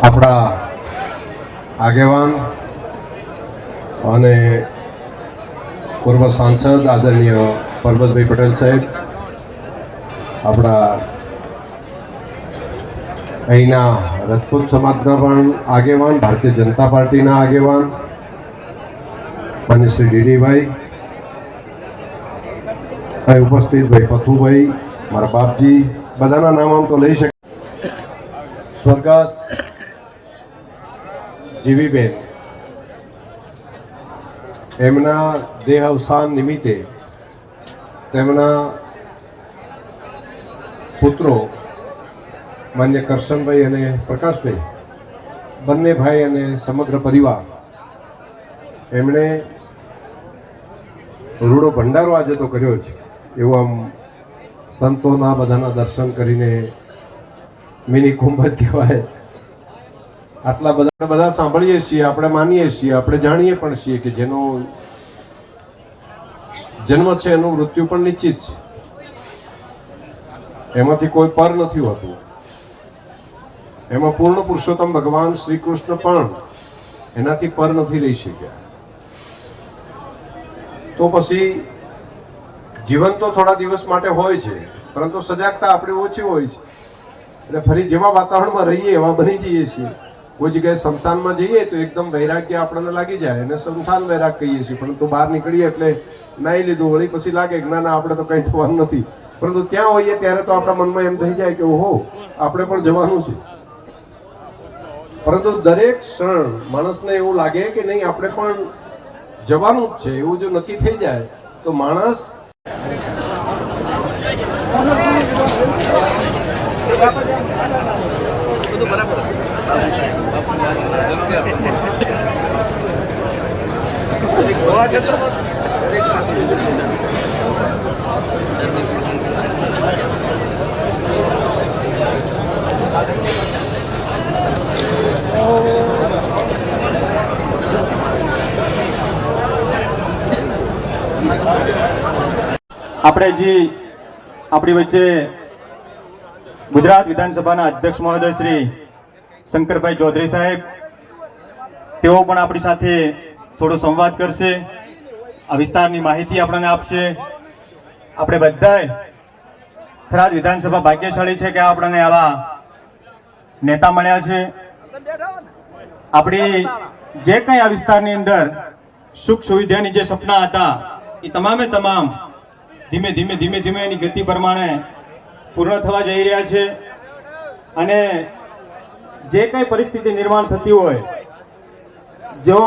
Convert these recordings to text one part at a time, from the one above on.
આપણા આગેવાન અને પૂર્વ સાંસદ આદરણીય પરબતભાઈ પટેલ સાહેબ, આપણા અહીંના રજપૂત સમાજના પણ આગેવાન, ભારતીય જનતા પાર્ટીના આગેવાન માન્ય શ્રી ડીડીભાઈ, અહીં ઉપસ્થિત ભાઈ પથુભાઈ, મારા બાપજી, બધાના નામ આમ તો લઈ શકે. સ્વર્ગસ્થ જીવીબેન, એમના દેહ અવસાન નિમિત્તે તેમના પુત્રો માન્ય કરશનભાઈ અને પ્રકાશભાઈ, બંને ભાઈ અને સમગ્ર પરિવાર, એમણે રૂડો ભંડારો આજે તો કર્યો છે. એવું આમ સંતોના બધાના દર્શન કરીને મિની કુંભ જ કહેવાય. આટલા બધા સાંભળીએ છીએ, આપણે માનીએ છીએ, આપણે જાણીએ પણ છીએ કે જેનો જન્મ છે એનું મૃત્યુ પણ નિશ્ચિત છે. એમાંથી કોઈ પર નથી હોતું. એમાં પૂર્ણ પુરુષોત્તમ ભગવાન શ્રી કૃષ્ણ પણ એનાથી પર નથી રહી શક્યા. તો પછી જીવન તો થોડા દિવસ માટે હોય છે, પરંતુ સજાગતા આપણી ઓછી હોય છે. એટલે ફરી જેવા વાતાવરણમાં રહીએ એવા બની જઈએ છીએ. કોઈ જગ્યાએ શમશાનમાં જઈએ તો એકદમ વૈરાગ્ય આપણને લાગી જાય અને શમશાન વૈરાગ કહીએ છીએ, પરંતુ બહાર નીકળીએ એટલે નાઈ લીધું વળી પછી લાગે કે ના ના આપણે તો કંઈ થવાનું નથી. પરંતુ ત્યાં હોઈએ ત્યારે તો આપણા મનમાં એમ થઈ જાય કે ઓહો આપણે પણ જવાનું છે. પરંતુ દરેક ક્ષણ માણસને એવું લાગે કે નહીં આપણે પણ જવાનું જ છે, એવું જો નક્કી થઈ જાય તો માણસ બધું બરાબર. આપણે જે આપણી વચ્ચે ગુજરાત વિધાનસભાના અધ્યક્ષ મહોદય શ્રી શંકરભાઈ ચૌધરી સાહેબ, તેઓ પણ આપણી સાથે થોડો સંવાદ કરશે, આ વિસ્તારની માહિતી આપણને આપશે. આપણે બધાય થરાદ વિધાનસભા ભાગ્યશાળી છે કે આપણને આવા નેતા મળ્યા છે. આપણી જે કંઈ આ વિસ્તારની અંદર સુખ સુવિધાની જે સપના હતા એ તમામે તમામ ધીમે ધીમે ધીમે ધીમે એની ગતિ પ્રમાણે પૂર્ણ થવા જઈ રહ્યા છે. અને જે કઈ પરિસ્થિતિ નિર્માણ થતી હોય, જો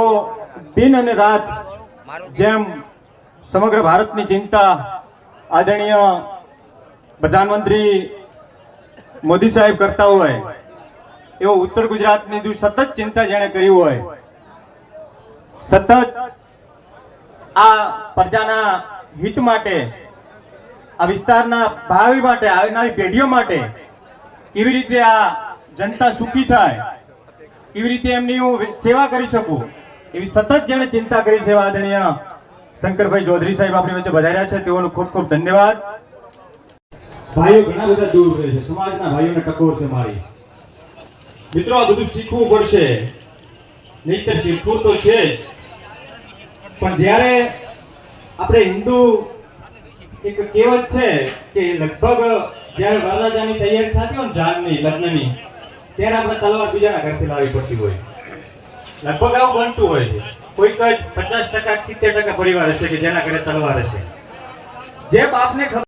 દિન અને રાત જેમ સમગ્ર ભારતની ચિંતા આદરણીય પ્રધાનમંત્રી મોદી સાહેબ કરતા હોય, એવો ઉત્તર ગુજરાતની જો સતત ચિંતા જેણે કરી હોય, સતત આ પ્રજાના હિત માટે, આ વિસ્તારના ભાવિ માટે, આવનારી પેઢીઓ માટે કેવી રીતે આ જનતા સુખી થાય, કેવી રીતે એમની હું સેવા કરી શકું, એવી સતત જેણે ચિંતા કરી છે આદરણીય શંકરભાઈ ચૌધરી સાહેબ આપણી વચ્ચે વધાર્યા છે. તેઓનો ખૂબ ખૂબ ધન્યવાદ. ભાઈઓ ઘણા બધા દૂર રહે છે, સમાજના ભાઈઓને ટકોર છે મારી. મિત્રો આ બધું શીખવું પડશે, નહીતર શીખવું તો છે જ, પણ જ્યારે આપણે હિન્દુ એક કહેવત છે કે લગભગ જ્યારે વરરાજાની તૈયારી થતી હોય ને જાનની લગ્નની, ત્યારે આપણે તલવાર બીજાના ઘરથી લાવવી પડતી હોય. લગભગ આવું બનતું હોય છે. કોઈક 50% 70% પરિવાર હશે કે જેના ઘરે તલવાર હશે. જે બાપને